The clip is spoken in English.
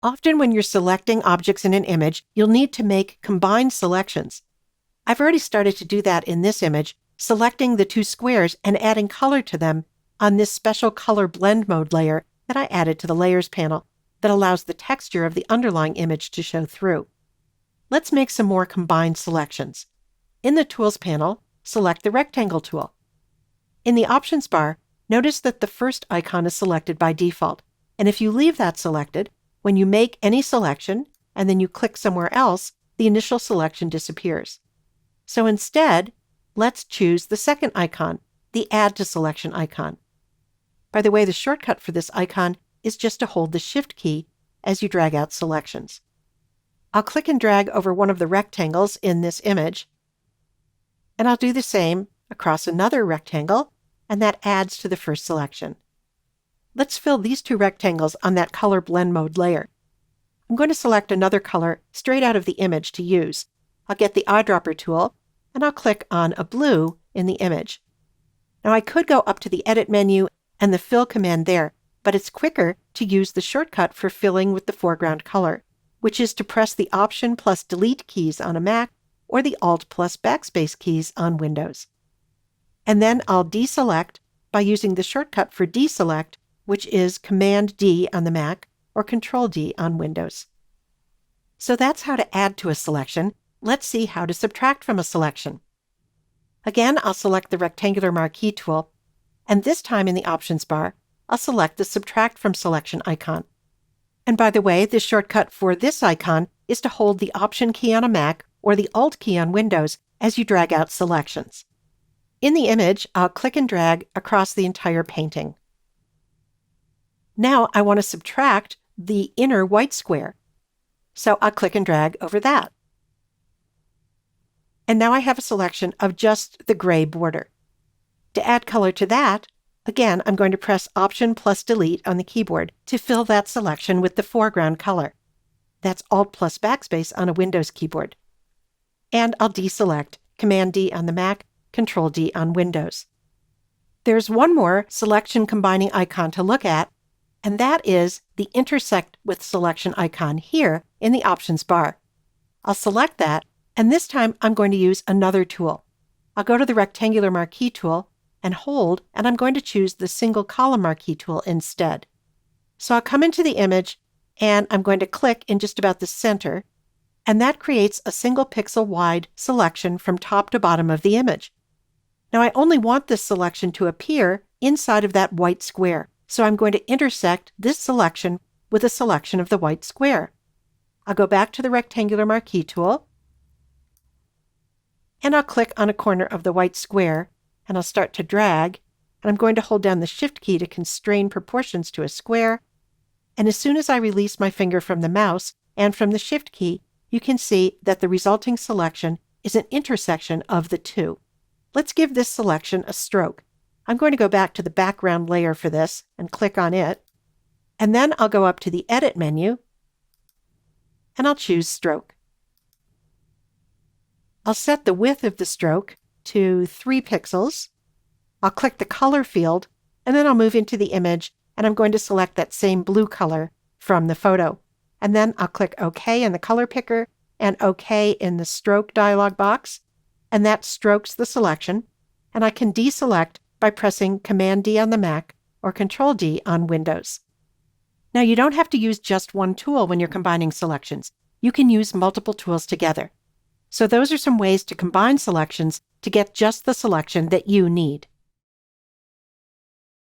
Often when you're selecting objects in an image, you'll need to make combined selections. I've already started to do that in this image, selecting the two squares and adding color to them on this special color blend mode layer that I added to the Layers panel that allows the texture of the underlying image to show through. Let's make some more combined selections. In the Tools panel, select the Rectangle tool. In the Options bar, notice that the first icon is selected by default, and if you leave that selected, when you make any selection and then you click somewhere else, the initial selection disappears. So instead, let's choose the second icon, the Add to Selection icon. By the way, the shortcut for this icon is just to hold the Shift key as you drag out selections. I'll click and drag over one of the rectangles in this image, and I'll do the same across another rectangle, and that adds to the first selection. Let's fill these two rectangles on that color blend mode layer. I'm going to select another color straight out of the image to use. I'll get the eyedropper tool, and I'll click on a blue in the image. Now I could go up to the Edit menu and the Fill command there, but it's quicker to use the shortcut for filling with the foreground color, which is to press the Option plus Delete keys on a Mac or the Alt plus Backspace keys on Windows. And then I'll deselect by using the shortcut for deselect, which is Command D on the Mac or Control D on Windows. So that's how to add to a selection. Let's see how to subtract from a selection. Again, I'll select the rectangular marquee tool, and this time in the Options bar, I'll select the Subtract from Selection icon. And by the way, the shortcut for this icon is to hold the Option key on a Mac or the Alt key on Windows as you drag out selections. In the image, I'll click and drag across the entire painting. Now I want to subtract the inner white square, so I'll click and drag over that. And now I have a selection of just the gray border. To add color to that, again, I'm going to press Option plus Delete on the keyboard to fill that selection with the foreground color. That's Alt plus Backspace on a Windows keyboard. And I'll deselect, Command D on the Mac, Control D on Windows. There's one more selection combining icon to look at, and that is the Intersect with Selection icon here in the Options bar. I'll select that, and this time I'm going to use another tool. I'll go to the Rectangular Marquee tool and hold, and I'm going to choose the Single Column Marquee tool instead. So I'll come into the image, and I'm going to click in just about the center, and that creates a single pixel wide selection from top to bottom of the image. Now I only want this selection to appear inside of that white square, so I'm going to intersect this selection with a selection of the white square. I'll go back to the Rectangular Marquee tool, and I'll click on a corner of the white square, and I'll start to drag, and I'm going to hold down the Shift key to constrain proportions to a square, and as soon as I release my finger from the mouse and from the Shift key, you can see that the resulting selection is an intersection of the two. Let's give this selection a stroke. I'm going to go back to the background layer for this and click on it, and then I'll go up to the Edit menu, and I'll choose Stroke. I'll set the width of the stroke to 3 pixels. I'll click the Color field, and then I'll move into the image, and I'm going to select that same blue color from the photo. And then I'll click OK in the color picker and OK in the Stroke dialog box, and that strokes the selection, and I can deselect by pressing Command D on the Mac or Control D on Windows. Now you don't have to use just one tool when you're combining selections. You can use multiple tools together. So those are some ways to combine selections to get just the selection that you need.